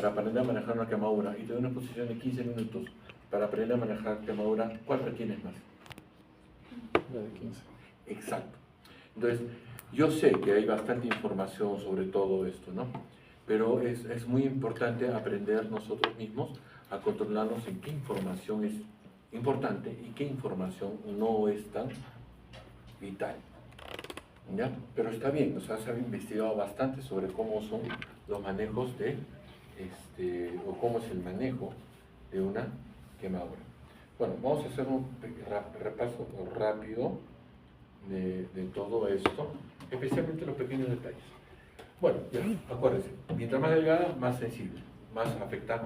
para aprender a manejar una quemadura y te doy una exposición de 15 minutos para aprender a manejar quemadura, ¿cuál retienes más? La de 15. Exacto. Entonces, yo sé que hay bastante información sobre todo esto, ¿no? Pero es muy importante aprender nosotros mismos a controlarnos en qué información es importante y qué información no es tan vital. ¿Ya? Pero está bien, o sea, se ha investigado bastante sobre cómo son los manejos de, o cómo es el manejo de una quemadura. Bueno, vamos a hacer un repaso rápido de todo esto, especialmente los pequeños detalles. Bueno, ya, acuérdense, mientras más delgada, más sensible, más afecta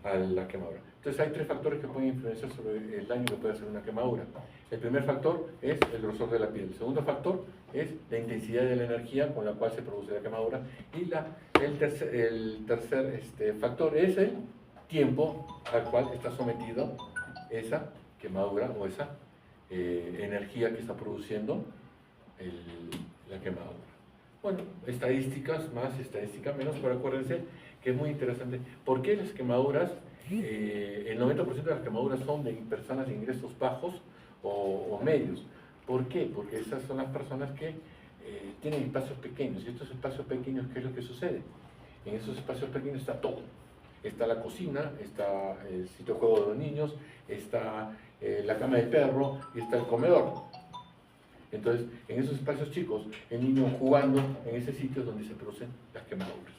a la quemadura. Entonces hay tres factores que pueden influenciar sobre el daño que puede hacer una quemadura. El primer factor es el grosor de la piel. El segundo factor es la intensidad de la energía con la cual se produce la quemadura. Y el tercer factor es el tiempo al cual está sometido esa quemadura o esa energía que está produciendo la quemadura. Bueno, estadísticas más, estadísticas menos, pero acuérdense que es muy interesante. ¿Por qué las quemaduras, el 90% de las quemaduras son de personas de ingresos bajos o medios? ¿Por qué? Porque esas son las personas que tienen espacios pequeños. Y estos espacios pequeños, ¿qué es lo que sucede? En esos espacios pequeños está todo. Está la cocina, está el sitio de juego de los niños, está la cama del perro y está el comedor. Entonces, en esos espacios chicos, el niño jugando en ese sitio es donde se producen las quemaduras.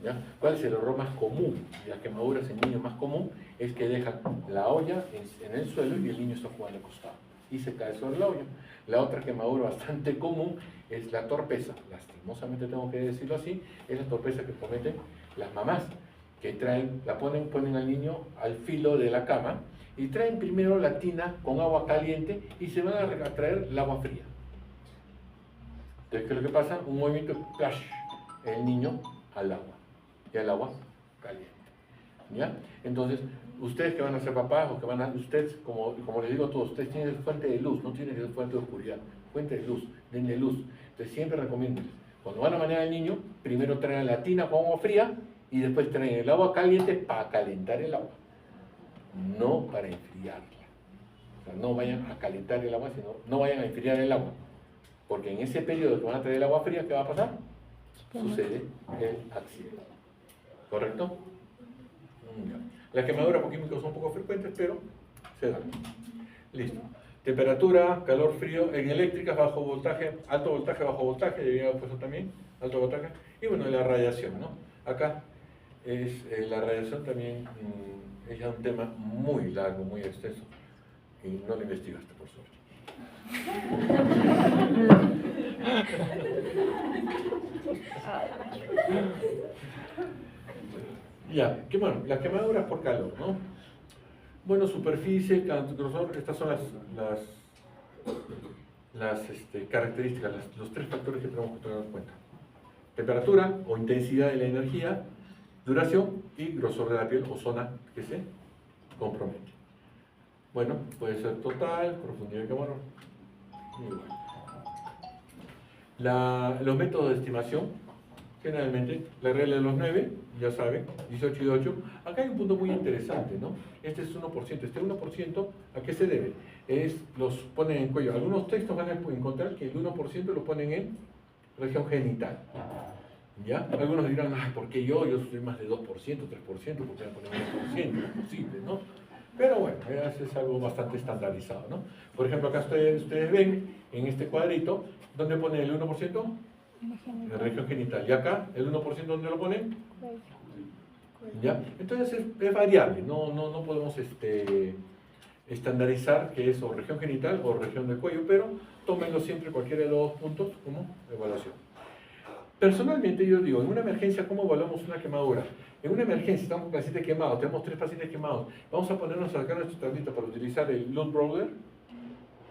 ¿Ya? ¿Cuál es el error más común de las quemaduras en niños más común? Es que dejan la olla en el suelo y el niño está jugando acostado y se cae sobre la olla. La otra quemadura bastante común es la torpeza, lastimosamente tengo que decirlo así, es la torpeza que cometen las mamás, que ponen al niño al filo de la cama y traen primero la tina con agua caliente y se van a traer el agua fría. Entonces, ¿qué es lo que pasa? Un movimiento, ¡plash!, el niño al agua, y al agua caliente. ¿Ya? Entonces, ustedes que van a ser papás, o que van a, ustedes, como les digo a todos, ustedes tienen fuente de luz, no tienen fuente de oscuridad, fuente de luz, denle luz. Entonces, siempre recomiendo, cuando van a bañar al niño, primero traen la tina con agua fría, y después traen el agua caliente para calentar el agua, no para enfriarla. O sea, no vayan a calentar el agua, sino no vayan a enfriar el agua. Porque en ese periodo que van a traer el agua fría, ¿qué va a pasar? Sucede el accidente. ¿Correcto? Las quemaduras por químicos son un poco frecuentes, pero se dan. Listo. Temperatura, calor, frío, en eléctricas, bajo voltaje, alto voltaje, bajo voltaje, debería haber puesto también, alto voltaje. Y bueno, la radiación, ¿no? Acá la radiación también es ya un tema muy largo, muy extenso, y no lo investigaste, por suerte. Ya, que bueno, las quemaduras por calor, ¿no? Bueno, superficie, grosor, estas son las características, los tres factores que tenemos que tener en cuenta. Temperatura o intensidad de la energía, duración y grosor de la piel o zona que se compromete. Bueno, puede ser total, profundidad de quemadura. Los métodos de estimación, generalmente, la regla de los 9, ya saben, 18 y 8. Acá hay un punto muy interesante, ¿no? Este es 1%. Este 1%, ¿a qué se debe? Los ponen en cuello. Algunos textos van a encontrar que el 1% lo ponen en región genital. ¿Ya? Algunos dirán, ay, ¿por qué yo soy más de 2%, 3%, ¿por qué me ponen 1%? No es posible, ¿no? Pero bueno, es algo bastante estandarizado, ¿no? Por ejemplo, acá ustedes ven en este cuadrito, ¿dónde ponen el 1%? En la región genital. ¿Y acá el 1% dónde lo ponen? ¿Ya? Entonces es variable, no podemos estandarizar que es o región genital o región del cuello, pero tómenlo siempre cualquiera de los dos puntos como evaluación. Personalmente yo digo, en una emergencia, ¿cómo evaluamos una quemadura? En una emergencia, estamos con pacientes quemados, tenemos 3 pacientes quemados, ¿vamos a ponernos a sacar nuestro tablito para utilizar el load brother?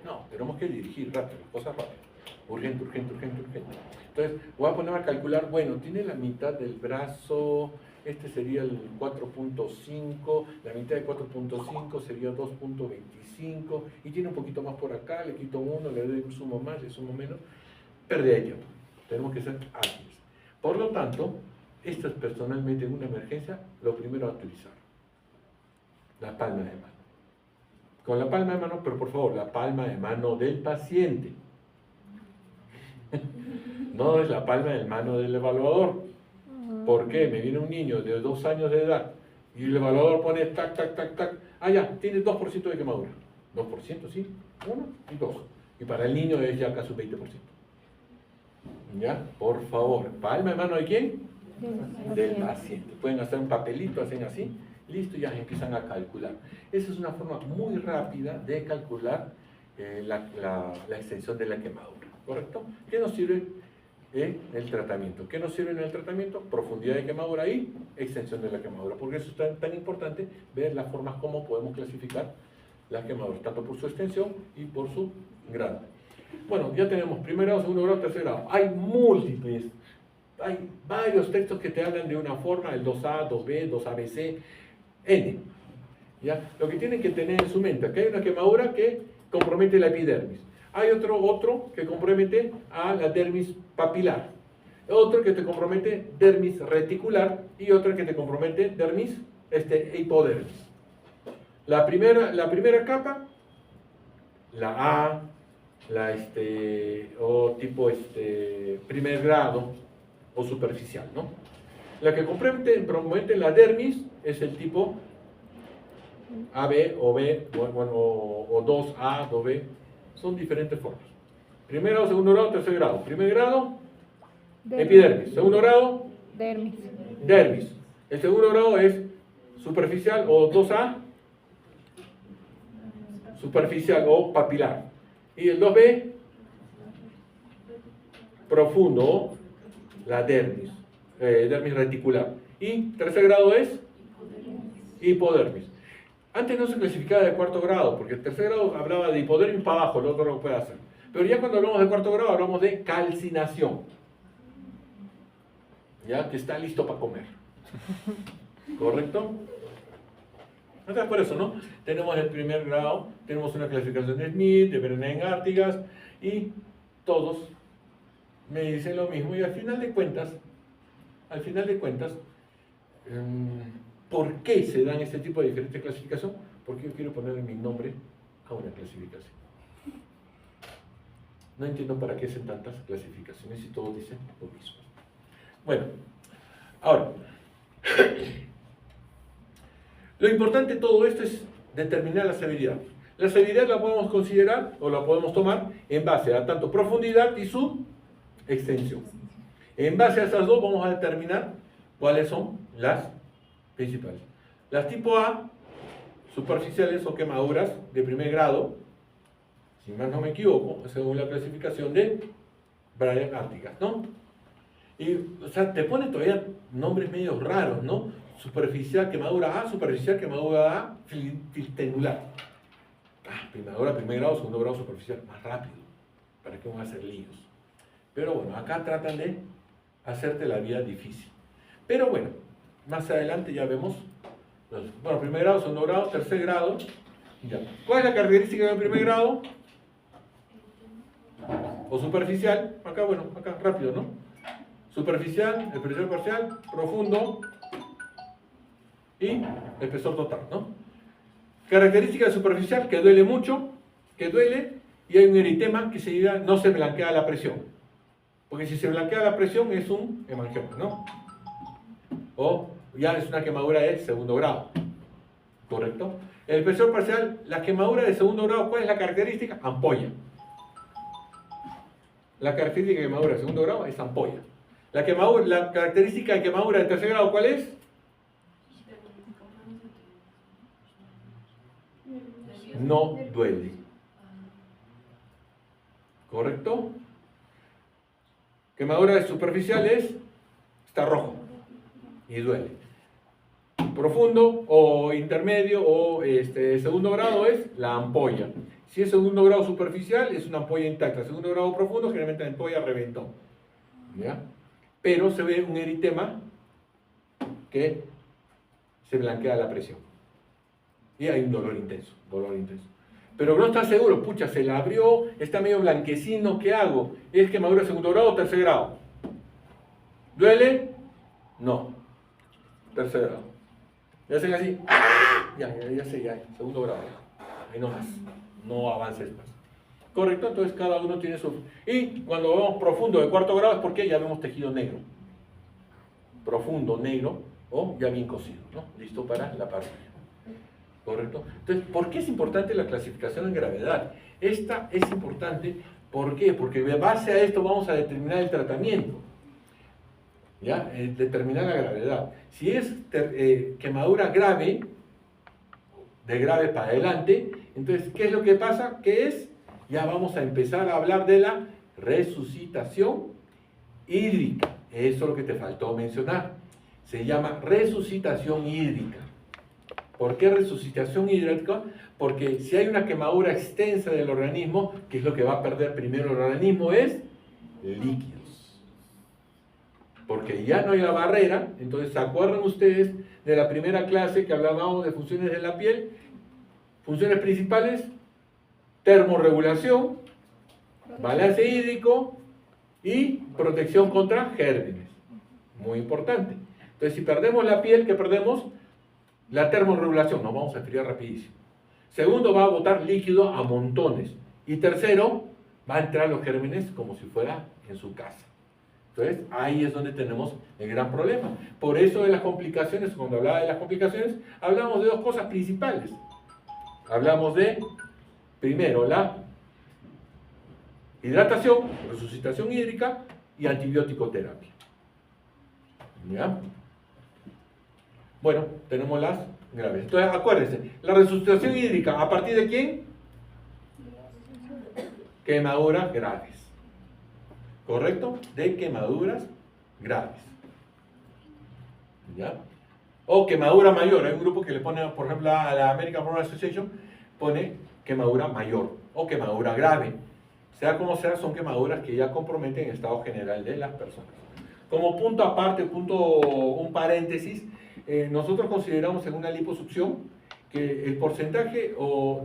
No, tenemos que dirigir rápido, cosas rápidas. Urgente, urgente, urgente, urgente. Entonces, voy a ponerme a calcular, bueno, tiene la mitad del brazo, este sería el 4.5, la mitad de 4.5 sería 2.25, y tiene un poquito más por acá, le quito uno, le doy un sumo más, le sumo menos, pérdida de tiempo. Tenemos que ser ágiles. Por lo tanto, Esto es personalmente en una emergencia lo primero a utilizar. La palma de mano. Con la palma de mano, pero por favor, la palma de mano del paciente. No es la palma de mano del evaluador. ¿Por qué? Me viene un niño de 2 años de edad y el evaluador pone tac, tac, tac, tac. Ah, ya, tiene 2% de quemadura. 2%, sí. 1 y 2. Y para el niño es ya casi un 20%. ¿Ya? Por favor. ¿Palma de mano de quién? Del paciente. Pueden hacer un papelito, hacen así. Listo, ya empiezan a calcular. Esa es una forma muy rápida de calcular la extensión de la quemadura. ¿Correcto? ¿Qué nos sirve en el tratamiento? ¿Qué nos sirve en el tratamiento? Profundidad de quemadura y extensión de la quemadura. Porque eso es tan importante ver las formas como podemos clasificar las quemaduras, tanto por su extensión y por su grado. Bueno, ya tenemos primer grado, segundo grado, tercer grado. Hay múltiples, hay varios textos que te hablan de una forma, el 2A, 2B, 2ABC, N. ¿Ya? Lo que tienen que tener en su mente, que hay una quemadura que compromete la epidermis. Hay otro que compromete a la dermis papilar. Otro que te compromete dermis reticular y otro que te compromete dermis hipodermis. La primera capa, la A, o tipo primer grado o superficial, ¿no? La que compromete la dermis es el tipo AB o B, o 2A, 2B, son diferentes formas. Primer grado, segundo grado, tercer grado. Primer grado, epidermis. Segundo grado, dermis. El segundo grado es superficial o 2A, superficial o papilar. Y el 2B, profundo, la dermis, dermis reticular. Y tercer grado es hipodermis. Antes no se clasificaba de cuarto grado, porque el tercer grado hablaba de hipodermis para abajo, el otro lo puede hacer. Pero ya cuando hablamos de cuarto grado, hablamos de calcinación. Ya que está listo para comer. ¿Correcto? Entonces, por eso, ¿no? Tenemos el primer grado, tenemos una clasificación de Smith, de Brennan-Artigas, y todos me dicen lo mismo. Y al final de cuentas, ¿por qué se dan este tipo de diferentes clasificación? Porque yo quiero ponerle mi nombre a una clasificación. No entiendo para qué hacen tantas clasificaciones si todos dicen lo mismo. Bueno, ahora, lo importante de todo esto es determinar la severidad. La severidad la podemos considerar o la podemos tomar en base a tanto profundidad y su extensión. En base a esas dos vamos a determinar cuáles son las principales. Las tipo A, superficiales o quemaduras de primer grado, si más no me equivoco, según la clasificación de Brennan-Artigas, ¿no? Y, o sea, te pone todavía nombres medio raros, ¿no? Superficial, quemadura A, superficial, quemadura A, filtenular. Quemadura, primer grado, segundo grado, superficial, más rápido. ¿Para qué van a hacer líos? Pero bueno, acá tratan de hacerte la vida difícil. Pero bueno, más adelante ya vemos, bueno, primer grado, segundo grado, tercer grado. Ya. ¿Cuál es la característica del primer grado? O superficial, acá, bueno, acá rápido, ¿no? Superficial, espesor parcial, profundo y espesor total, ¿no? Característica superficial, que duele mucho, y hay un eritema que no se blanquea la presión. Porque si se blanquea la presión es un hemangioma, ¿no? O ya es una quemadura de segundo grado, ¿correcto? El espesor parcial, la quemadura de segundo grado, ¿cuál es la característica? Ampolla. La característica de quemadura de segundo grado es ampolla. La característica de quemadura de tercer grado, ¿cuál es? No duele. ¿Correcto? Quemadura de superficial está rojo y duele. Profundo o intermedio o segundo grado es la ampolla. Si es segundo grado superficial, es una ampolla intacta. Segundo grado profundo, generalmente la ampolla reventó. ¿Ya? Pero se ve un eritema que se blanquea la presión. Y hay un dolor intenso. Pero no está seguro, pucha, se la abrió, está medio blanquecino, ¿qué hago? ¿Es quemadura de segundo grado o tercer grado? ¿Duele? No. Tercer grado. Ya hacen así. ¡Ah! Ya sé, ya. Segundo grado. Ahí no más. No avances más. ¿Correcto? Entonces cada uno tiene su... Y cuando vemos profundo de cuarto grado es porque ya vemos tejido negro. Profundo, negro, o ya bien cocido, ¿no? Listo para la parrilla. ¿Correcto? Entonces, ¿por qué es importante la clasificación en gravedad? Esta es importante, ¿por qué? Porque de base a esto vamos a determinar el tratamiento. ¿Ya? Determinar la gravedad. Si es quemadura grave, de grave para adelante, entonces, ¿qué es lo que pasa? ¿Qué es? Ya vamos a empezar a hablar de la resucitación hídrica. Eso es lo que te faltó mencionar. Se llama resucitación hídrica. ¿Por qué resucitación hídrica? Porque si hay una quemadura extensa del organismo, ¿qué es lo que va a perder primero el organismo? Es líquidos. Porque ya no hay la barrera. Entonces, ¿se acuerdan ustedes de la primera clase que hablábamos de funciones de la piel? Funciones principales: termorregulación, balance hídrico y protección contra gérmenes. Muy importante. Entonces, si perdemos la piel, ¿qué perdemos? La termorregulación, nos vamos a enfriar rapidísimo. Segundo, va a botar líquido a montones. Y tercero, va a entrar los gérmenes como si fuera en su casa. Entonces, ahí es donde tenemos el gran problema. Por eso de las complicaciones, cuando hablaba de las complicaciones, hablamos de dos cosas principales. Hablamos de, primero, la hidratación, resucitación hídrica y antibiótico terapia. ¿Ya? Bueno, tenemos las graves. Entonces, acuérdense, la resucitación hídrica, ¿a partir de quién? Quemaduras graves. ¿Correcto? De quemaduras graves. ¿Ya? O quemadura mayor. Hay un grupo que le pone, por ejemplo, a la American Burn Association, pone quemadura mayor o quemadura grave. Sea como sea, son quemaduras que ya comprometen el estado general de las personas. Como punto aparte, un paréntesis, nosotros consideramos en una liposucción que el porcentaje o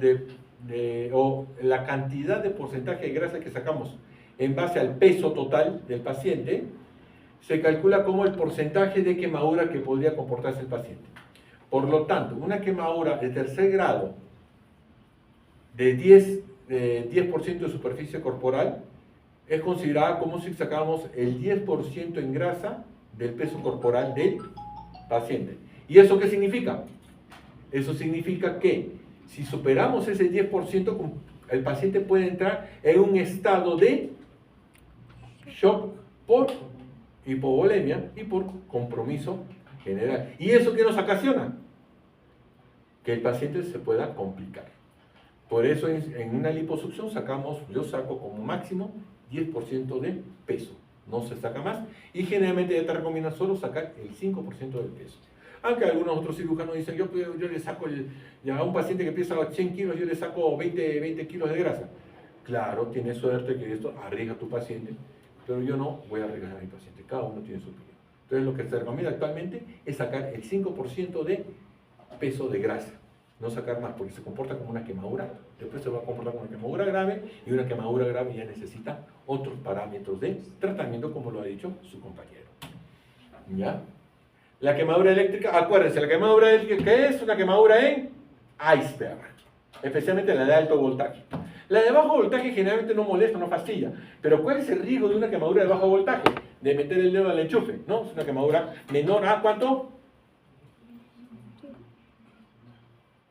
la cantidad de porcentaje de grasa que sacamos en base al peso total del paciente se calcula como el porcentaje de quemadura que podría comportarse el paciente. Por lo tanto, una quemadura de tercer grado de 10% de superficie corporal es considerada como si sacamos el 10% en grasa del peso corporal del paciente. ¿Y eso qué significa? Eso significa que si superamos ese 10%, el paciente puede entrar en un estado de shock por hipovolemia y por compromiso general. ¿Y eso qué nos ocasiona? Que el paciente se pueda complicar. Por eso en una liposucción yo saco como máximo 10% de peso. No se saca más. Y generalmente ya te recomiendan solo sacar el 5% del peso. Aunque algunos otros cirujanos dicen, yo le saco, a un paciente que pesa 100 kilos, yo le saco 20 kilos de grasa. Claro, tienes suerte que esto arriesga a tu paciente, pero yo no voy a arriesgar a mi paciente. Cada uno tiene su opinión. Entonces lo que se recomienda actualmente es sacar el 5% de peso de grasa. No sacar más, porque se comporta como una quemadura. Después se va a comportar como una quemadura grave, y una quemadura grave ya necesita otros parámetros de tratamiento, como lo ha dicho su compañero. ¿Ya? La quemadura eléctrica, acuérdense, la quemadura eléctrica, ¿qué es? Una quemadura en iceberg, especialmente la de alto voltaje. La de bajo voltaje generalmente no molesta, no fastidia, pero ¿cuál es el riesgo de una quemadura de bajo voltaje? De meter el dedo al enchufe, ¿no? Es una quemadura menor a ¿cuánto?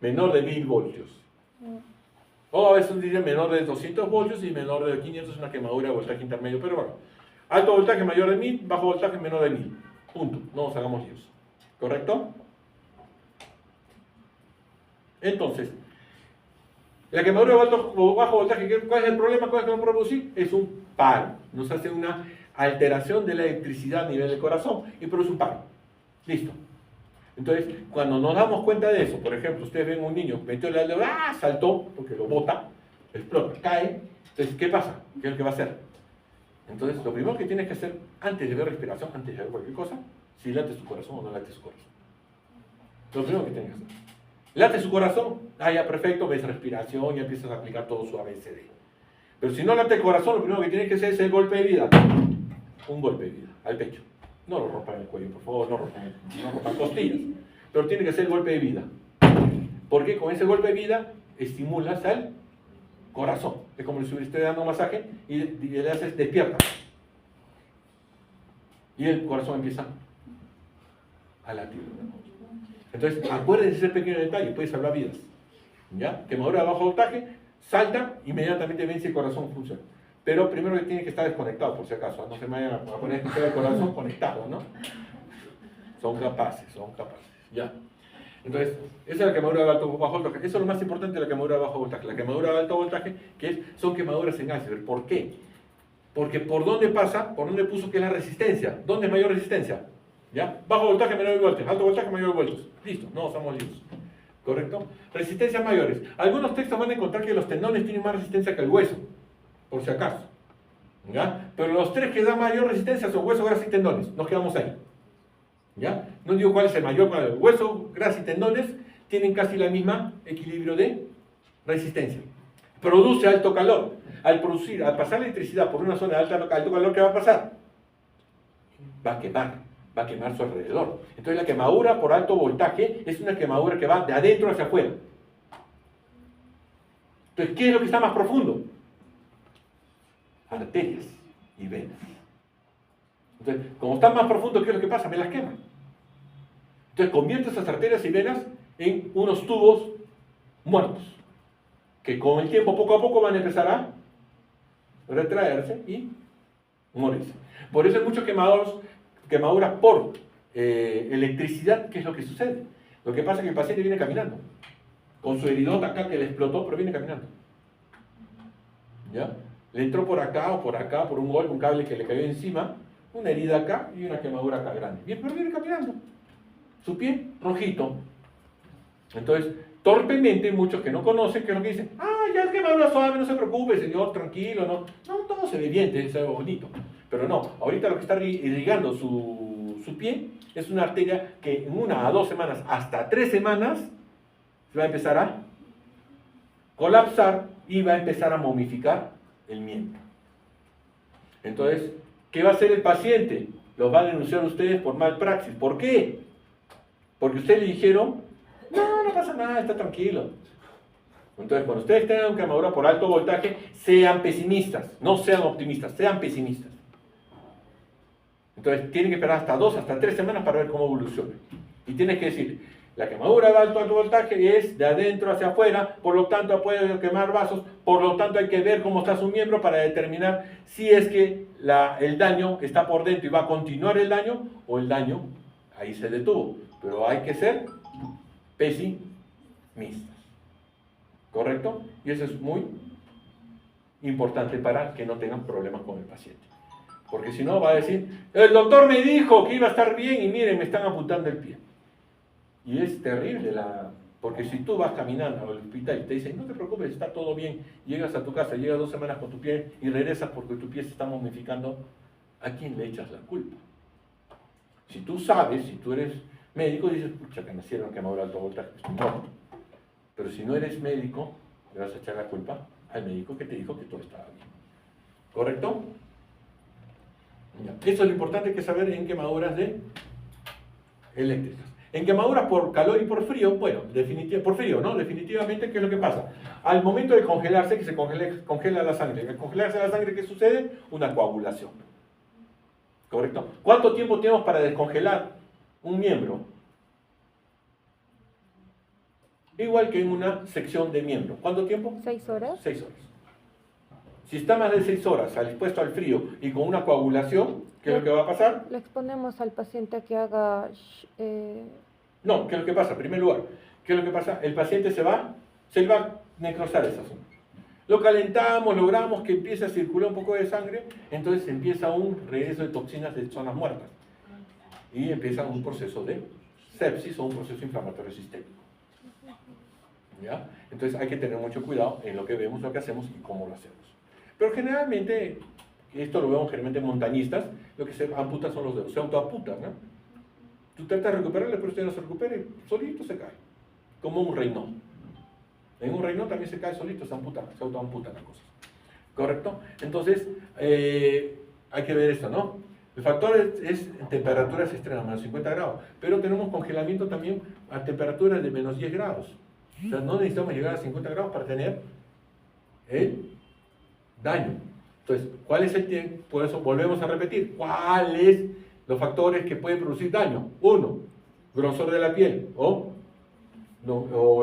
Menor de 1000 voltios. O a veces dicen menor de 200 voltios y menor de 500 es una quemadura de voltaje intermedio, pero bueno, alto voltaje mayor de 1000, bajo voltaje menor de 1000. Punto, no nos hagamos líos. ¿Correcto? Entonces, la quemadura de bajo voltaje, ¿cuál es el problema? ¿Cuál es lo que va a producir? Es un paro. Nos hace una alteración de la electricidad a nivel del corazón y produce un paro. Listo. Entonces, cuando nos damos cuenta de eso, por ejemplo, ustedes ven un niño, metió el dedo, saltó, porque lo bota, explota, cae. Entonces, ¿qué pasa? ¿Qué es lo que va a hacer? Entonces, lo primero que tienes que hacer antes de ver respiración, antes de ver cualquier cosa, si late su corazón o no late su corazón. Lo primero que tienes que hacer. Late su corazón, ya perfecto, ves respiración, ya empiezas a aplicar todo su ABCD. Pero si no late el corazón, lo primero que tienes que hacer es el golpe de vida. Un golpe de vida, al pecho. No lo rompan el cuello, por favor, no rompan costillas. Pero tiene que ser el golpe de vida. Porque con ese golpe de vida estimulas al corazón. Es como si usted dando un masaje y le haces despierta. Y el corazón empieza a latir. Entonces, acuérdense ese pequeño detalle, puede salvar vidas. ¿Ya? Quemadura de bajo voltaje, salta, inmediatamente ven si el corazón funciona. Pero primero que tiene que estar desconectado, por si acaso. No se me vayan a poner el corazón conectado, ¿no? Son capaces. ¿Ya? Entonces, esa es la quemadura de alto bajo voltaje. Eso es lo más importante de la quemadura de bajo voltaje. La quemadura de alto voltaje, son quemaduras en iceberg. ¿Por qué? Porque ¿por dónde pasa? ¿Por dónde puso que es la resistencia? ¿Dónde es mayor resistencia? ¿Ya? Bajo voltaje, menor voltaje. Alto voltaje, mayor voltaje. Listo, no estamos listos. ¿Correcto? Resistencias mayores. Algunos textos van a encontrar que los tendones tienen más resistencia que el hueso, por si acaso. ¿Ya? Pero los tres que dan mayor resistencia son hueso, grasa y tendones. Nos quedamos ahí. ¿Ya? No digo cuál es el mayor, cuál es el hueso, grasa y tendones tienen casi la misma equilibrio de resistencia. Produce alto calor. Al pasar la electricidad por una zona de alto calor, ¿qué va a pasar? Va a quemar su alrededor. Entonces la quemadura por alto voltaje es una quemadura que va de adentro hacia afuera. Entonces, ¿qué es lo que está más profundo? Arterias y venas. Entonces, como están más profundo, ¿qué es lo que pasa? Me las queman. Entonces convierte esas arterias y venas en unos tubos muertos, que con el tiempo, poco a poco, van a empezar a retraerse y morirse. Por eso hay muchos quemaduras por electricidad. ¿Qué es lo que sucede? Lo que pasa es que el paciente viene caminando, con su heridota acá que le explotó, pero viene caminando. ¿Ya? Le entró por acá o por acá, por un golpe, un cable que le cayó encima, una herida acá y una quemadura acá grande. Bien, pero viene caminando. Su pie rojito. Entonces, torpemente, muchos que no conocen, que es lo que dicen, ya es quemadura suave, no se preocupe, señor, tranquilo, no. No, todo se ve bien, es algo bonito. Pero no, ahorita lo que está irrigando su pie es una arteria que en 1 a 2 semanas, hasta 3 semanas, se va a empezar a colapsar y va a empezar a momificar el miembro. Entonces, ¿qué va a hacer el paciente? Los va a denunciar ustedes por malpraxis. ¿Por qué? Porque ustedes le dijeron, no pasa nada, está tranquilo. Entonces, cuando ustedes tengan una quemadura por alto voltaje, sean pesimistas, no sean optimistas, sean pesimistas. Entonces, tienen que esperar hasta 2, hasta 3 semanas para ver cómo evoluciona. Y tienes que decir, la quemadura de alto voltaje es de adentro hacia afuera, por lo tanto puede quemar vasos, por lo tanto hay que ver cómo está su miembro para determinar si es que el daño está por dentro y va a continuar el daño, o el daño ahí se detuvo. Pero hay que ser pesimistas. ¿Correcto? Y eso es muy importante para que no tengan problemas con el paciente. Porque si no va a decir, el doctor me dijo que iba a estar bien y miren, me están apuntando el pie. Y es terrible, porque si tú vas caminando al hospital y te dicen, no te preocupes, está todo bien, llegas a tu casa, llegas 2 semanas con tu pie y regresas porque tu pie se está momificando, ¿a quién le echas la culpa? Si tú sabes, si tú eres médico, dices, pucha, que nacieron quemadura de alto voltaje, estoy muerto. Pero si no eres médico, le vas a echar la culpa al médico que te dijo que todo estaba bien. ¿Correcto? Ya. Eso es lo importante que saber en quemaduras eléctricas. En quemaduras por calor y por frío, bueno, por frío, ¿no? Definitivamente, ¿qué es lo que pasa? Al momento de congelarse, que se congela la sangre. Al congelarse la sangre, ¿qué sucede? Una coagulación. ¿Correcto? ¿Cuánto tiempo tenemos para descongelar un miembro? Igual que en una sección de miembro. ¿Cuánto tiempo? 6 horas. 6 horas. Si está más de 6 horas expuesto al frío y con una coagulación, ¿qué es lo que va a pasar? Le exponemos al paciente a que haga... No, ¿qué es lo que pasa? En primer lugar, ¿qué es lo que pasa? El paciente se va a necrosar esa zona. Lo calentamos, logramos que empiece a circular un poco de sangre, entonces empieza un regreso de toxinas de zonas muertas. Y empieza un proceso de sepsis o un proceso inflamatorio sistémico. ¿Ya? Entonces hay que tener mucho cuidado en lo que vemos, lo que hacemos y cómo lo hacemos. Pero generalmente, esto lo vemos generalmente en montañistas, lo que se amputan son los dedos, se autoamputan, ¿no? Tú tratas de recuperarle, pero usted no se recupere, solito se cae, como un reinón. En un reinón también se cae solito, se autoamputan las cosas. ¿Correcto? Entonces, hay que ver esto, ¿no? El factor es temperaturas extremas, menos 50 grados, pero tenemos congelamiento también a temperaturas de menos 10 grados. O sea, no necesitamos llegar a 50 grados para tener el daño. Entonces, ¿cuál es el tiempo? Por eso volvemos a repetir, ¿cuáles los factores que pueden producir daño? 1, grosor de la piel o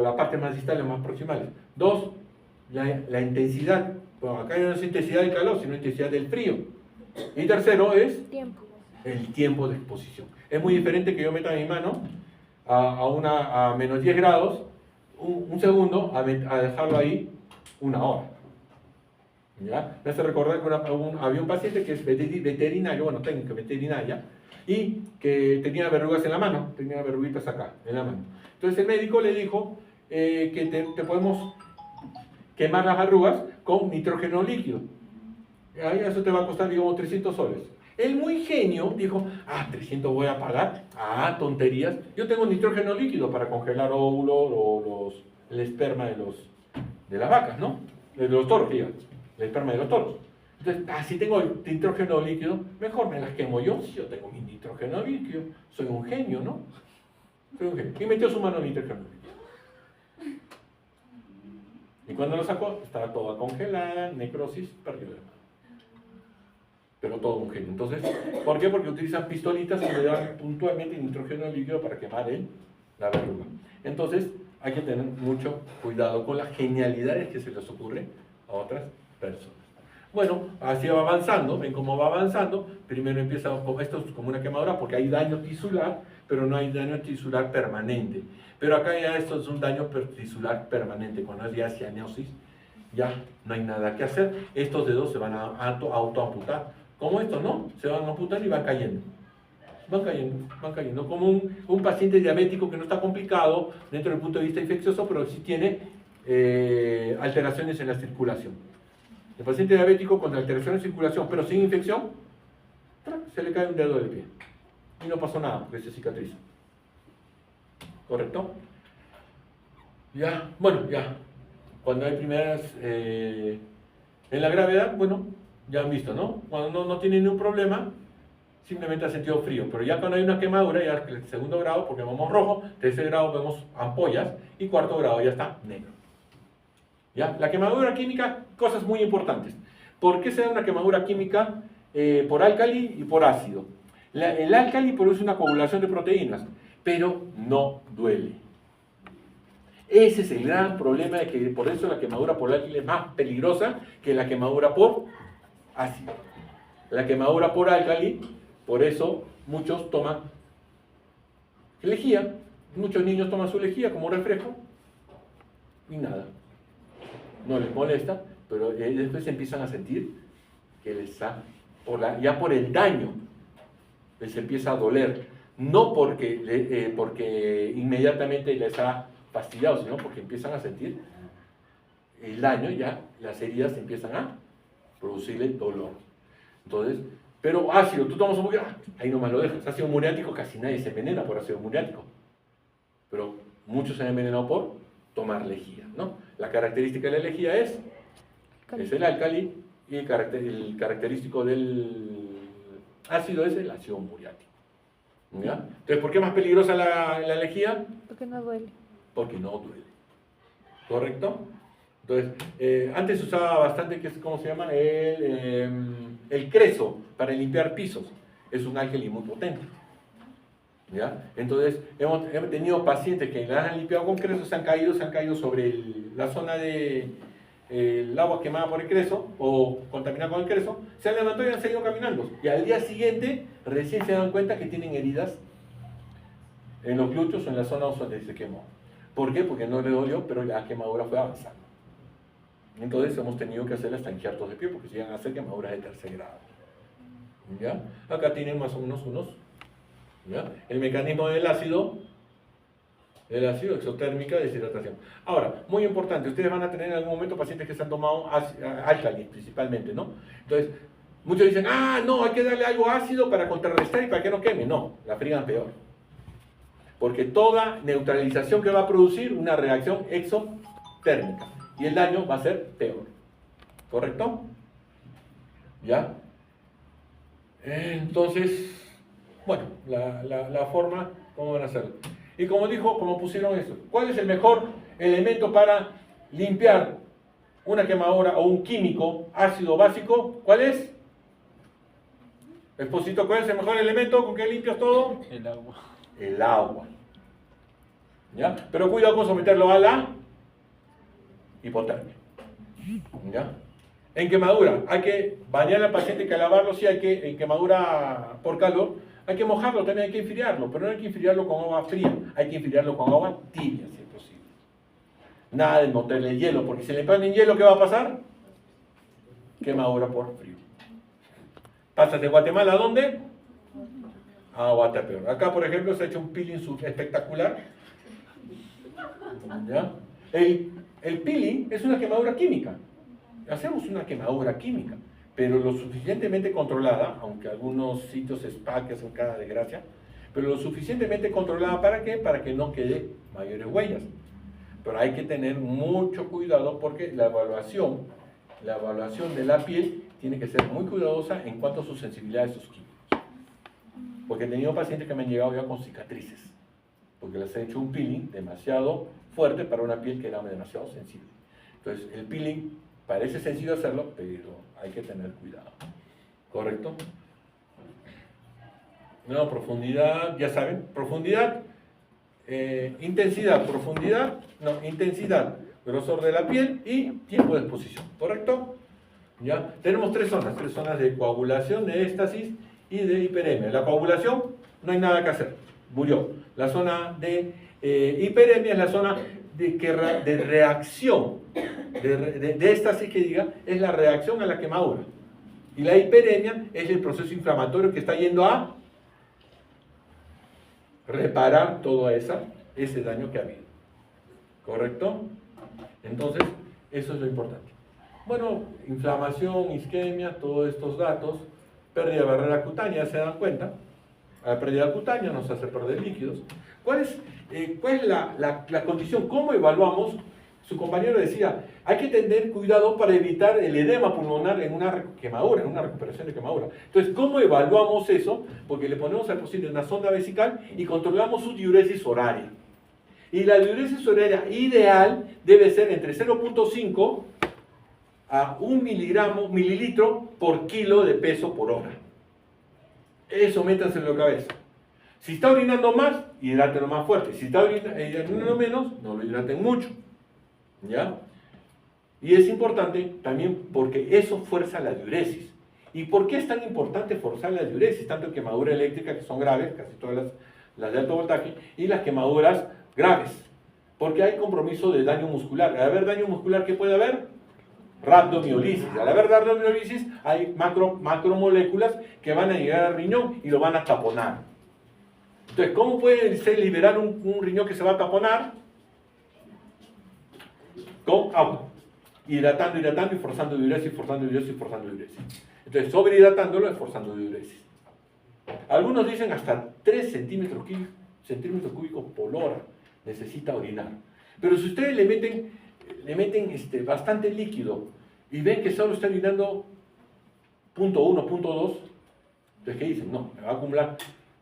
la parte más distal, más proximales. 2, la intensidad. Bueno, acá no es intensidad del calor, sino intensidad del frío. Y tercero es Tiempo. el tiempo de exposición. Es muy diferente que yo meta mi mano a menos 10 grados, un segundo, a dejarlo ahí una hora. ¿Ya? Me hace recordar que había un paciente que es veterinario, bueno, técnico veterinaria, y que tenía verrugas en la mano, tenía verruguitas acá, en la mano. Entonces el médico le dijo que te podemos quemar las arrugas con nitrógeno líquido. Ahí eso te va a costar, digamos, 300 soles. El muy genio dijo, 300 voy a pagar, tonterías. Yo tengo nitrógeno líquido para congelar óvulos o el esperma de las vacas, ¿no? De los toros, digamos, el esperma de los toros. Entonces, si tengo nitrógeno líquido, mejor me las quemo yo, si yo tengo mi nitrógeno líquido. Soy un genio, ¿no? Soy un genio. Y metió su mano en nitrógeno líquido. Y cuando lo sacó, estaba toda congelada, necrosis, perdió la mano. Pero todo un genio. Entonces, ¿por qué? Porque utilizan pistolitas y le dan puntualmente nitrógeno líquido para quemar la verruga. Entonces, hay que tener mucho cuidado con las genialidades que se les ocurre a otras personas. Bueno, así va avanzando, ven cómo va avanzando. Primero empieza, esto es como una quemadura porque hay daño tisular, pero no hay daño tisular permanente. Pero acá ya esto es un daño tisular permanente, cuando es ya cianosis, ya no hay nada que hacer. Estos dedos se van a autoamputar. Como estos, ¿no? Se van amputando y van cayendo. Van cayendo. Como un paciente diabético que no está complicado dentro del punto de vista infeccioso, pero sí tiene alteraciones en la circulación. El paciente diabético con alteración en circulación, pero sin infección, se le cae un dedo del pie. Y no pasó nada, porque se cicatriza. ¿Correcto? Ya, bueno, ya. Cuando hay primeras... en la gravedad, bueno, ya han visto, ¿no? Cuando no tiene ningún problema, simplemente ha sentido frío. Pero ya cuando hay una quemadura, ya el segundo grado, porque vemos rojo, tercer grado vemos ampollas, y cuarto grado ya está negro. ¿Ya? La quemadura química, cosas muy importantes. ¿Por qué se da una quemadura química por álcali y por ácido? El álcali produce una coagulación de proteínas, pero no duele. Ese es el gran problema, de que por eso la quemadura por álcali es más peligrosa que la quemadura por ácido. La quemadura por álcali, por eso muchos toman lejía, muchos niños toman su lejía como refresco y nada. No les molesta, pero después empiezan a sentir que les da, ya por el daño, les empieza a doler. No porque inmediatamente les ha fastidiado, sino porque empiezan a sentir el daño, ya las heridas empiezan a producirle dolor. Entonces, pero ácido, tú tomas un poquito, ahí nomás lo dejas. Ácido muriático, casi nadie se envenena por ácido muriático, pero muchos se han envenenado por tomar lejía, ¿no? La característica de la lejía es el álcali, y el característico del ácido es el ácido muriático. ¿Ya? Entonces, ¿por qué es más peligrosa la lejía? Porque no duele. Porque no duele. ¿Correcto? Entonces, antes se usaba bastante, ¿cómo se llama? El creso para limpiar pisos. Es un álcali muy potente. ¿Ya? Entonces, hemos tenido pacientes que la han limpiado con creso, se han caído sobre la zona de el agua quemada por el creso o contaminada con el creso, se han levantado y han seguido caminando. Y al día siguiente, recién se dan cuenta que tienen heridas en los glúteos o en la zona donde se quemó. ¿Por qué? Porque no le dolió, pero la quemadura fue avanzando. Entonces hemos tenido que hacer hasta injertos de pie porque se llegan a hacer quemaduras de tercer grado. ¿Ya? Acá tienen más o menos unos. ¿Ya? El mecanismo del ácido exotérmica de deshidratación. Ahora, muy importante, ustedes van a tener en algún momento pacientes que se han tomado álcali principalmente, ¿no? Entonces, muchos dicen, no, hay que darle algo ácido para contrarrestar y para que no queme. No, la friegan peor. Porque toda neutralización que va a producir una reacción exotérmica y el daño va a ser peor. ¿Correcto? ¿Ya? Entonces, bueno, la forma, ¿cómo van a hacerlo? Y como dijo, como pusieron eso, ¿cuál es el mejor elemento para limpiar una quemadura o un químico ácido básico? ¿Cuál es? Esposito, ¿cuál es el mejor elemento? ¿Con qué limpias todo? El agua. El agua. ¿Ya? Pero cuidado con someterlo a la hipotermia. ¿Ya? En quemadura, hay que bañar al paciente, hay que lavarlo, sí, hay que, en quemadura por calor, hay que mojarlo, también hay que enfriarlo, pero no hay que enfriarlo con agua fría, hay que enfriarlo con agua tibia, si es posible. Nada de meterle hielo, porque si le ponen hielo, ¿qué va a pasar? Quemadura por frío. ¿Pasas de Guatemala a dónde? A Guatapeor. Acá, por ejemplo, se ha hecho un peeling espectacular. ¿Ya? El peeling es una quemadura química. Hacemos una quemadura química, pero lo suficientemente controlada, aunque algunos sitios spa que hacen cada desgracia, pero lo suficientemente controlada ¿para qué? Para que no quede mayores huellas. Pero hay que tener mucho cuidado porque la evaluación de la piel tiene que ser muy cuidadosa en cuanto a su sensibilidad a esos químicos. Porque he tenido pacientes que me han llegado ya con cicatrices, porque les he hecho un peeling demasiado fuerte para una piel que era demasiado sensible. Entonces, el peeling parece sencillo hacerlo, pero hay que tener cuidado. ¿Correcto? No, profundidad, ya saben, profundidad, intensidad, profundidad, no, intensidad, grosor de la piel y tiempo de exposición. ¿Correcto? ¿Ya? Tenemos tres zonas de coagulación, de éstasis y de hiperemia. La coagulación, no hay nada que hacer, murió. La zona de hiperemia es la zona de reacción, de éstasis que diga, es la reacción a la quemadura. Y la hiperemia es el proceso inflamatorio que está yendo a reparar todo ese daño que ha habido. ¿Correcto? Entonces, eso es lo importante. Bueno, inflamación, isquemia, todos estos datos, pérdida de barrera cutánea, ¿se dan cuenta? La pérdida cutánea nos hace perder líquidos. ¿Cuál es la condición? ¿Cómo evaluamos? Su compañero decía, hay que tener cuidado para evitar el edema pulmonar en una quemadura, en una recuperación de quemadura. Entonces, ¿cómo evaluamos eso? Porque le ponemos al paciente una sonda vesical y controlamos su diuresis horaria. Y la diuresis horaria ideal debe ser entre 0.5 a 1 mililitro por kilo de peso por hora. Eso métanse en la cabeza. Si está orinando más, hidrátenlo más fuerte. Si está orinando menos, no lo hidraten mucho. ¿Ya? Y es importante también porque eso fuerza la diuresis. ¿Y por qué es tan importante forzar la diuresis? Tanto en quemadura eléctrica, que son graves, casi todas las de alto voltaje, y las quemaduras graves. Porque hay compromiso de daño muscular. Al haber daño muscular, ¿qué puede haber? Rhabdomiolisis. Al haber rhabdomiolisis, hay macromoléculas que van a llegar al riñón y lo van a taponar. Entonces, ¿cómo puede ser liberar un riñón que se va a taponar? Con agua. Hidratando y forzando diuresis, forzando diuresis, forzando diuresis. Entonces, sobrehidratándolo es forzando diuresis. Algunos dicen hasta 3 centímetros cúbicos por hora necesita orinar. Pero si ustedes le meten bastante líquido y ven que solo está orinando 0.1, 0.2, entonces ¿qué dicen? No, me va a acumular.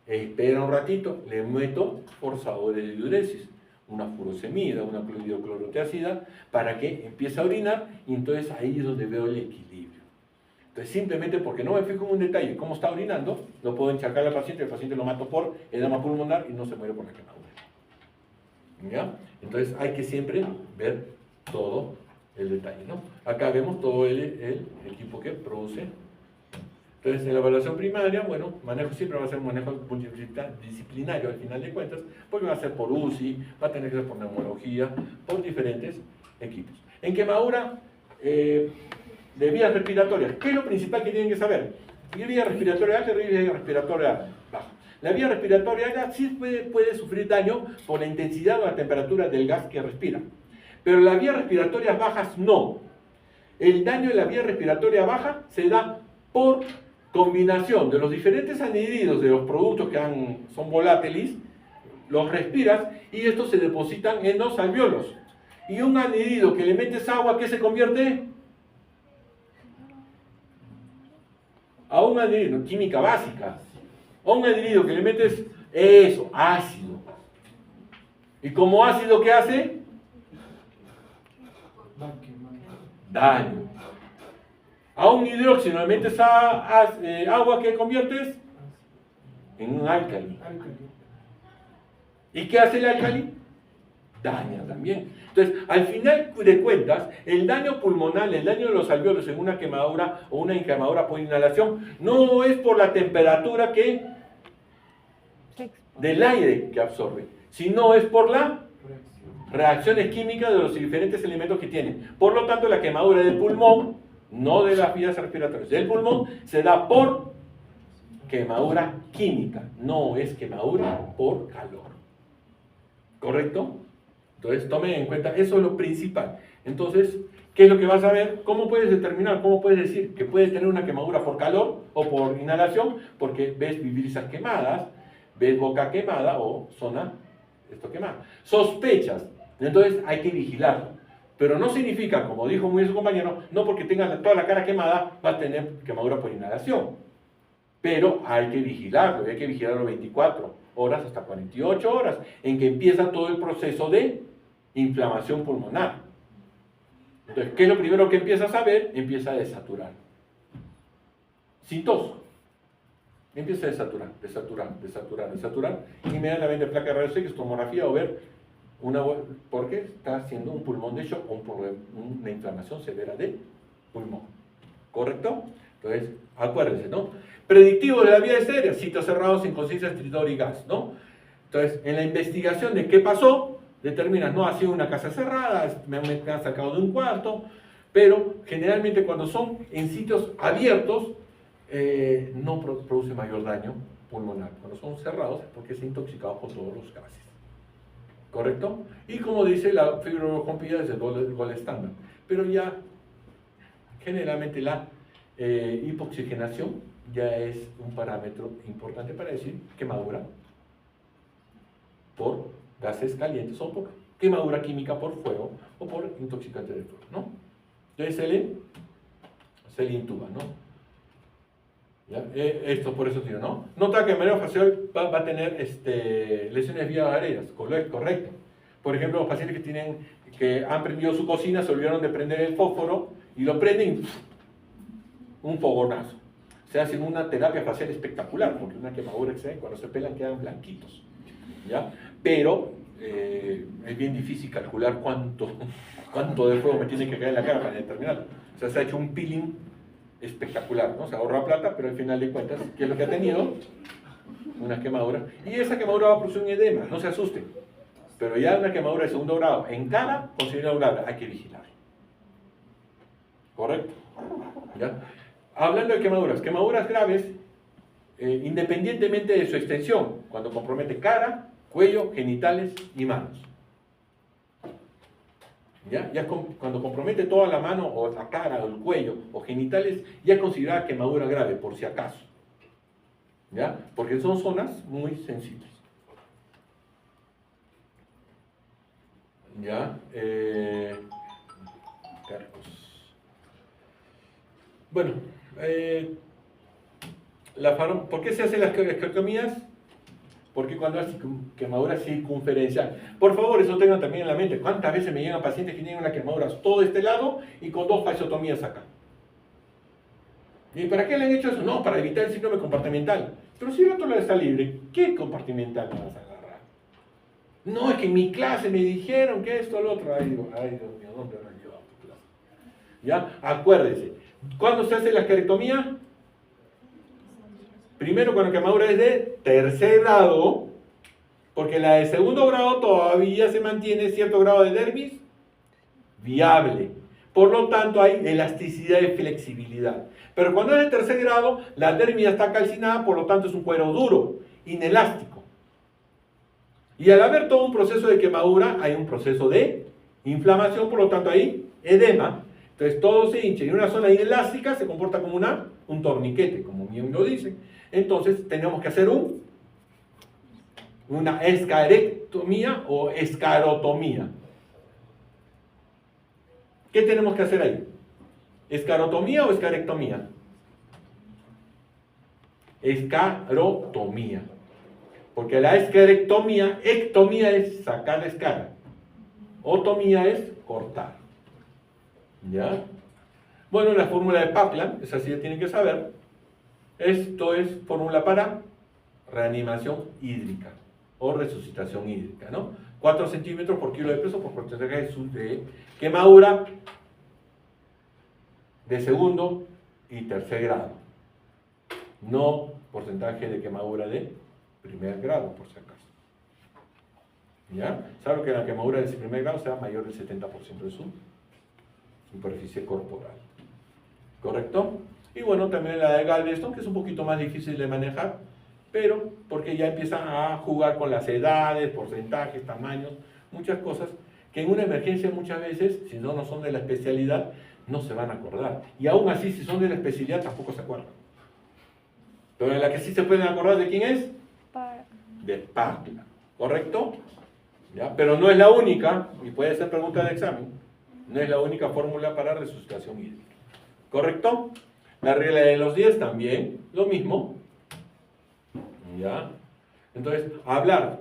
Espera un ratito, le meto forzadores de diuresis, una furosemida, una clorhidroclorotiazida, para que empiece a orinar, y entonces ahí es donde veo el equilibrio. Entonces, simplemente porque no me fijo en un detalle cómo está orinando, lo puedo encharcar al paciente, el paciente lo mato por edema pulmonar y no se muere por la quemadura. ¿Ya? Entonces, hay que siempre ver todo el detalle, ¿no? Acá vemos todo el equipo que produce. Entonces, en la evaluación primaria, bueno, manejo siempre va a ser un manejo multidisciplinario al final de cuentas, porque va a ser por UCI, va a tener que ser por neumología, por diferentes equipos. En quemadura de vías respiratorias, ¿qué es lo principal que tienen que saber? Vía respiratoria alta y vía respiratoria baja. La vía respiratoria alta sí puede sufrir daño por la intensidad o la temperatura del gas que respira, pero las vías respiratorias bajas no. El daño en la vía respiratoria baja se da por combinación de los diferentes anhídridos de los productos que son volátiles, los respiras y estos se depositan en los alvéolos. Y un anhídrido que le metes agua, ¿qué se convierte? a un anhídrido, química básica, a un anhídrido que le metes eso, ácido. ¿Y como ácido qué hace? Daño. A un hidróxido le metes agua que conviertes en un álcali. ¿Y qué hace el álcali? Daña también. Entonces, al final de cuentas, el daño pulmonar, el daño de los alvéolos en una quemadura o una quemadura por inhalación, no es por la temperatura del aire que absorbe, sino es por las reacciones químicas de los diferentes elementos que tiene. Por lo tanto, la quemadura del pulmón, no de las vías respiratorias, del pulmón, se da por quemadura química, no es quemadura por calor. ¿Correcto? Entonces, tomen en cuenta, eso es lo principal. Entonces, ¿qué es lo que vas a ver? ¿Cómo puedes determinar, cómo puedes decir que puedes tener una quemadura por calor o por inhalación? Porque ves virilizas quemadas, ves boca quemada o zona quemada. Sospechas, entonces hay que vigilarlo. Pero no significa, como dijo muy bien su compañero, no porque tengas toda la cara quemada va a tener quemadura por inhalación. Pero hay que vigilarlo, y hay que vigilarlo 24 horas hasta 48 horas, en que empieza todo el proceso de inflamación pulmonar. Entonces, ¿qué es lo primero que empiezas a ver? Empieza a desaturar. Sin tos. Empieza a desaturar. Inmediatamente placa de rayos X, tomografía o ver porque está haciendo un pulmón de shock o una inflamación severa del pulmón. ¿Correcto? Entonces, acuérdense, ¿no? Predictivo de la vía aérea, sitios cerrados, inconsciencia, estridor y gas, ¿no? Entonces, en la investigación de qué pasó, determinas, no ha sido una casa cerrada, me han sacado de un cuarto, pero generalmente cuando son en sitios abiertos, no produce mayor daño pulmonar. Cuando son cerrados es porque se intoxicados con todos los gases. ¿Correcto? Y como dice la fibroscopía es el gol estándar. Pero ya generalmente la hipoxigenación ya es un parámetro importante para decir quemadura por gases calientes o por quemadura química por fuego o por intoxicante de fuego, ¿no? Entonces se le intuba, ¿no? ¿Ya? Esto por eso digo, ¿no? Nota que el manejo facial va a tener lesiones vías aéreas, correcto. Por ejemplo, los pacientes que han prendido su cocina, se olvidaron de prender el fósforo y lo prenden y un fogonazo. Se hacen una terapia facial espectacular, porque una quemadura excelente, cuando se pelan quedan blanquitos, ¿ya? Pero es bien difícil calcular cuánto de fuego me tiene que caer en la cara para determinarlo. O sea, se ha hecho un peeling espectacular, ¿no? Se ahorra plata, pero al final de cuentas, ¿qué es lo que ha tenido? Una quemadura. Y esa quemadura va a producir un edema, no se asusten. Pero ya una quemadura de segundo grado en cara, considerado grave, hay que vigilar. ¿Correcto? ¿Ya? Hablando de quemaduras graves, independientemente de su extensión, cuando compromete cara, cuello, genitales y manos. ¿Ya? Cuando compromete toda la mano o la cara o el cuello o genitales, ya es considerada quemadura grave, por si acaso. ¿Ya? Porque son zonas muy sensibles. ¿Ya? Bueno, ¿por qué se hacen las esterectomías? Porque cuando hay quemadura circunferencial. Por favor, eso tengan también en la mente. ¿Cuántas veces me llegan pacientes que tienen una quemadura todo este lado y con 2 fasciotomías acá? ¿Y para qué le han hecho eso? No, para evitar el síndrome compartimental. Pero si el otro lado está libre, ¿qué compartimental me vas a agarrar? No, es que en mi clase me dijeron que esto, lo otro. Ay, Dios mío, ¿dónde habrán llevado tu clase? ¿Ya? Acuérdense. ¿Cuándo se hace la esterectomía? Primero cuando la quemadura es de tercer grado, porque la de segundo grado todavía se mantiene cierto grado de dermis viable. Por lo tanto hay elasticidad y flexibilidad. Pero cuando es de tercer grado, la dermis ya está calcinada, por lo tanto es un cuero duro, inelástico. Y al haber todo un proceso de quemadura, hay un proceso de inflamación, por lo tanto hay edema. Entonces todo se hincha y una zona inelástica se comporta como un torniquete, como bien lo dice. Entonces tenemos que hacer una escarectomía o escarotomía. ¿Qué tenemos que hacer ahí? ¿Escarotomía o escarectomía? escarotomía. Porque la escarectomía, ectomía es sacar la escara. Otomía es cortar. ¿Ya? Bueno, la fórmula de Kaplan, esa sí ya tienen que saber. Esto es fórmula para reanimación hídrica o resucitación hídrica, ¿no? 4 centímetros por kilo de peso por porcentaje de quemadura de segundo y tercer grado. No porcentaje de quemadura de primer grado, por si acaso. ¿Ya? Salvo que la quemadura de primer grado sea mayor del 70% de su superficie corporal. ¿Correcto? Y bueno, también la de Galveston, que es un poquito más difícil de manejar, pero porque ya empiezan a jugar con las edades, porcentajes, tamaños, muchas cosas que en una emergencia muchas veces, si no son de la especialidad, no se van a acordar. Y aún así, si son de la especialidad, tampoco se acuerdan. Pero en la que sí se pueden acordar de quién es, de Kaplan. ¿Correcto? ¿Ya? Pero no es la única, y puede ser pregunta de examen, no es la única fórmula para resucitación hídrica. ¿Correcto? La regla de los 10 también, lo mismo. ¿Ya? Entonces, hablar,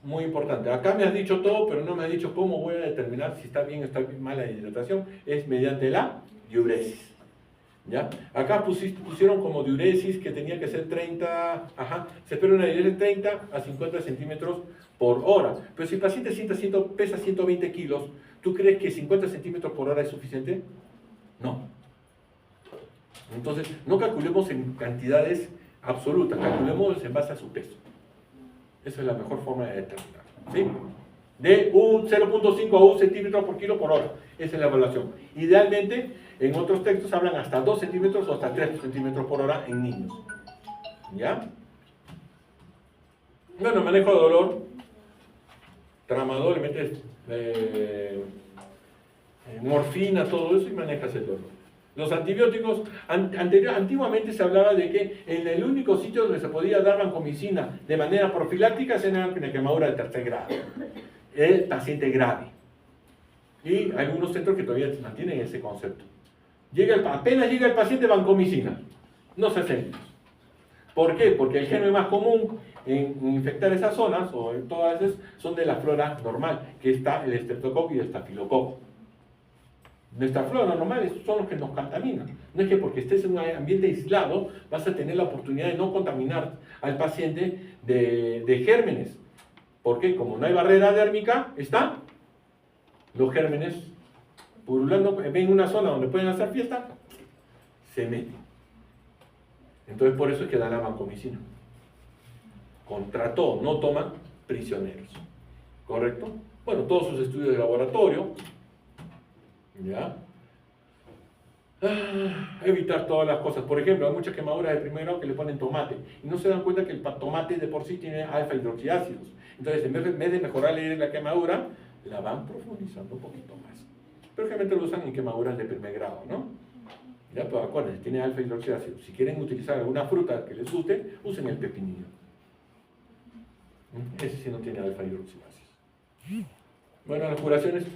muy importante. Acá me has dicho todo, pero no me has dicho cómo voy a determinar si está bien o está mal la hidratación. Es mediante la diuresis. ¿Ya? Acá pusieron como diuresis que tenía que ser 30, se espera una diuresis de 30 a 50 centímetros por hora. Pero si el paciente pesa 120 kilos, ¿tú crees que 50 centímetros por hora es suficiente? No. Entonces, no calculemos en cantidades absolutas, calculemos en base a su peso. Esa es la mejor forma de determinar. ¿Sí? De un 0.5 a 1 centímetro por kilo por hora. Esa es la evaluación. Idealmente, en otros textos hablan hasta 2 centímetros o hasta 3 centímetros por hora en niños. ¿Ya? Bueno, manejo de dolor. Tramadol, le metes morfina, todo eso y manejas el dolor. Los antibióticos, antiguamente se hablaba de que en el único sitio donde se podía dar vancomicina de manera profiláctica era en la quemadura de tercer grado, el paciente grave. Y hay algunos centros que todavía mantienen ese concepto. Apenas llega el paciente, vancomicina, no 60. ¿Por qué? Porque el germen más común en infectar esas zonas, o en todas esas, son de la flora normal, que está el estreptococo y el estafilococo. Nuestra flora normal son los que nos contaminan. No es que porque estés en un ambiente aislado vas a tener la oportunidad de no contaminar al paciente de gérmenes. Porque como no hay barrera dérmica, están los gérmenes pululando. Ven una zona donde pueden hacer fiesta, se meten. Entonces por eso es que dan la vancomicina. Contra todo, no toman prisioneros. ¿Correcto? Bueno, todos sus estudios de laboratorio. ¿Ya? Evitar todas las cosas. Por ejemplo, hay muchas quemaduras de primer grado que le ponen tomate y no se dan cuenta que el tomate de por sí tiene alfa hidroxiácidos. Entonces, en vez de mejorarle la quemadura, la van profundizando un poquito más. Pero generalmente lo usan en quemaduras de primer grado, ¿no? Ya, pero acuérdense, tiene alfa hidroxiácidos. Si quieren utilizar alguna fruta que les guste, usen el pepinillo. Ese sí no tiene alfa hidroxiácidos. Bueno, las curaciones.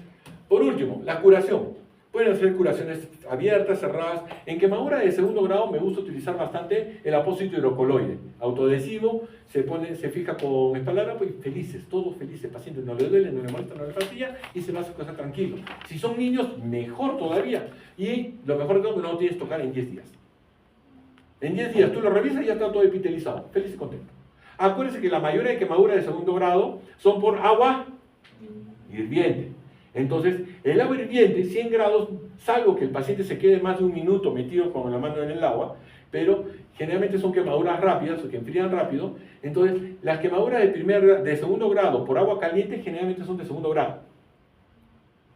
Por último, la curación. Pueden ser curaciones abiertas, cerradas. En quemadura de segundo grado me gusta utilizar bastante el apósito hidrocoloide. Autoadhesivo, se fija con espaldarapo pues felices, todos felices. El paciente no le duele, no le molesta, no le fastilla y se va a hacer cosas tranquilo. Si son niños, mejor todavía. Y lo mejor de todo es que no lo tienes que tocar en 10 días. En 10 días tú lo revisas y ya está todo epitelizado. Feliz y contento. Acuérdense que la mayoría de quemaduras de segundo grado son por agua hirviente. Entonces, el agua hirviente, 100 grados, salvo que el paciente se quede más de un minuto metido con la mano en el agua, pero generalmente son quemaduras rápidas o que enfrían rápido. Entonces, las quemaduras de segundo grado por agua caliente generalmente son de segundo grado.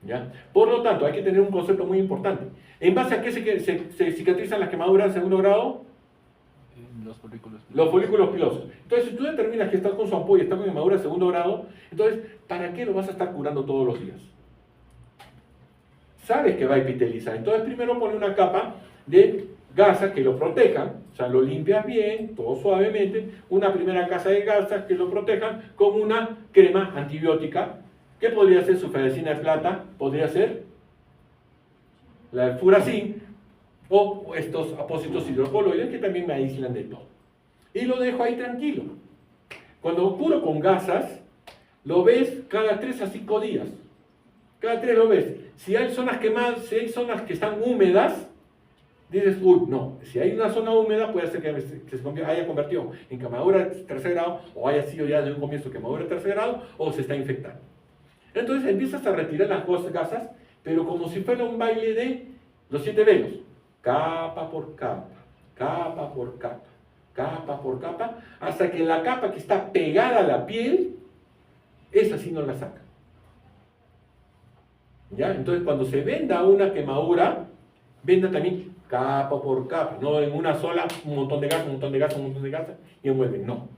¿Ya? Por lo tanto, hay que tener un concepto muy importante. ¿En base a qué se cicatrizan las quemaduras de segundo grado? Los folículos pilosos. Entonces, si tú determinas que estás con su ampolla y estás con quemadura de segundo grado, entonces, ¿para qué lo vas a estar curando todos los días? Sabes que va a epitelizar. Entonces, primero pone una capa de gasa que lo proteja, o sea, lo limpias bien, todo suavemente, una primera capa de gasas que lo protejan con una crema antibiótica, que podría ser sulfadecina de plata, podría ser la furacin, o estos apósitos hidrocoloides que también me aíslan de todo. y lo dejo ahí tranquilo. Cuando curo con gasas, lo ves cada 3 a 5 días. Cada 3 lo ves. Si hay zonas quemadas, si hay zonas que están húmedas, dices, uy, no, si hay una zona húmeda puede ser que se haya convertido en quemadura de tercer grado, o haya sido ya desde un comienzo quemadura de tercer grado, o se está infectando. Entonces empiezas a retirar las gasas, pero como si fuera un baile de los 7 velos, capa por capa, capa por capa, capa por capa, hasta que la capa que está pegada a la piel, esa sí no la saca. ¿Ya? Entonces cuando se venda una quemadura, venda también capa por capa, no en una sola, un montón de gas, un montón de gas, un montón de gas, y envuelven, no.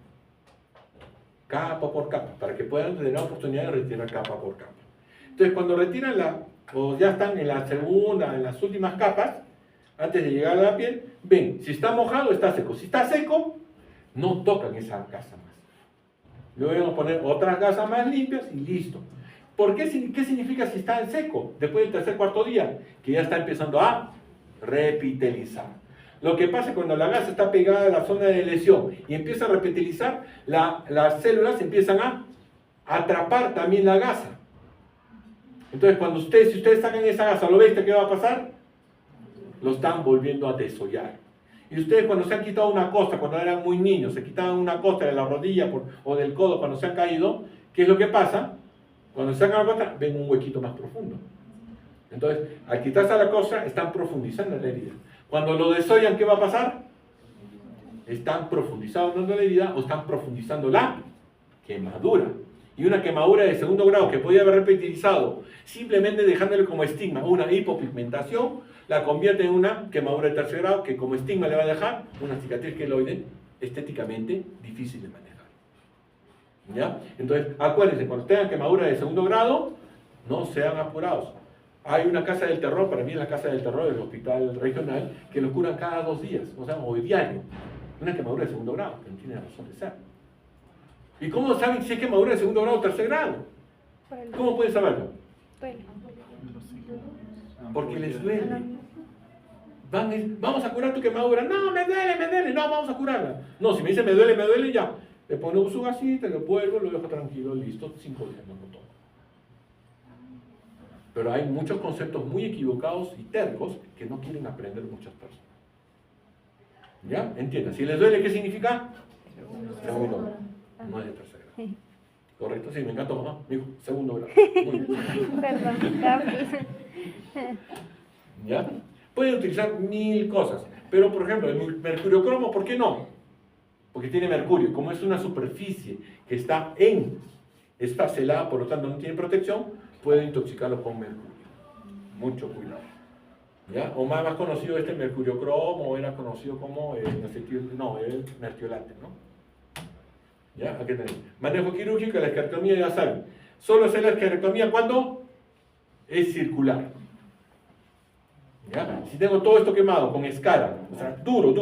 Capa por capa, para que puedan tener la oportunidad de retirar capa por capa. Entonces cuando retiran o ya están en la segunda, en las últimas capas, antes de llegar a la piel, ven, si está mojado, está seco. Si está seco, no tocan esa gasa más. Luego vamos a poner otras gasas más limpias y listo. ¿Por qué? ¿Qué significa si está en seco? Después del tercer, cuarto día, que ya está empezando a repitelizar. Lo que pasa es cuando la gasa está pegada a la zona de lesión y empieza a repitelizar, las células empiezan a atrapar también la gasa. Entonces, si ustedes sacan esa gasa, ¿lo ves? ¿Qué va a pasar? Lo están volviendo a desollar. Y ustedes cuando se han quitado una costa, cuando eran muy niños, se quitaban una costa de la rodilla o del codo cuando se han caído, ¿qué es lo que pasa? Cuando se sacan la costa, ven un huequito más profundo. Entonces, al quitarse la costa, están profundizando en la herida. Cuando lo desollan, ¿qué va a pasar? Están profundizando en la herida o están profundizando la quemadura. Y una quemadura de segundo grado que podía haber reptilizado simplemente dejándole como estigma una hipopigmentación, la convierte en una quemadura de tercer grado que como estigma le va a dejar una cicatriz queloide estéticamente difícil de manejar. ¿Ya? Entonces, acuérdense, cuando tengan quemadura de segundo grado, no sean apurados. Hay una casa del terror, para mí es la casa del terror del hospital regional, que lo curan cada 2 días, o diario. Una quemadura de segundo grado, que no tiene razón de ser. ¿Y cómo saben si es quemadura de segundo grado o tercer grado? ¿Cómo pueden saberlo? Porque les duele. Vamos a curar tu quemadura. No, me duele. No, vamos a curarla. No, si me dice me duele, ya. Le ponemos su gasita, lo vuelvo, lo dejo tranquilo, listo, 5 días, no lo tomo. Pero hay muchos conceptos muy equivocados y tercos que no quieren aprender muchas personas. ¿Ya? Entiendan. Si les duele, ¿qué significa? Segundo grado. No es de tercer grado. ¿Correcto? Sí, me encanta, mamá. Me dijo, segundo grado. Muy bien. Perdón, Gaby. ¿Ya? Pueden utilizar 1000 cosas. Pero, por ejemplo, el mercuriocromo, ¿por qué no? Porque tiene mercurio. Como es una superficie que está celada, por lo tanto no tiene protección, puede intoxicarlo con mercurio. Mucho cuidado. ¿Ya? O más conocido este mercuriocromo, era conocido como el mertiolate, ¿no? ¿Ya? Aquí tenemos. Manejo quirúrgico de la esquerectomía, ya saben. Solo hacer la esquerectomía cuando es circular. ¿Ya? Si tengo todo esto quemado con escara, o sea, duro,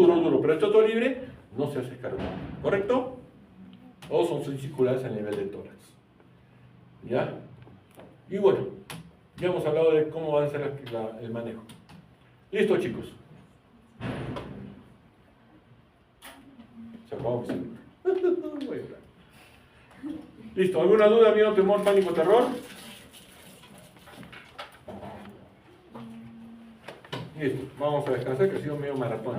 pero esto todo libre, no se hace esquerectomía. ¿Correcto? O son circulares a nivel de tórax. ¿Ya? Y bueno, ya hemos hablado de cómo va a ser el manejo. Listo, chicos. Se acabó. Listo, ¿alguna duda, miedo, temor, pánico, terror? Listo, vamos a descansar que ha sido medio maratón.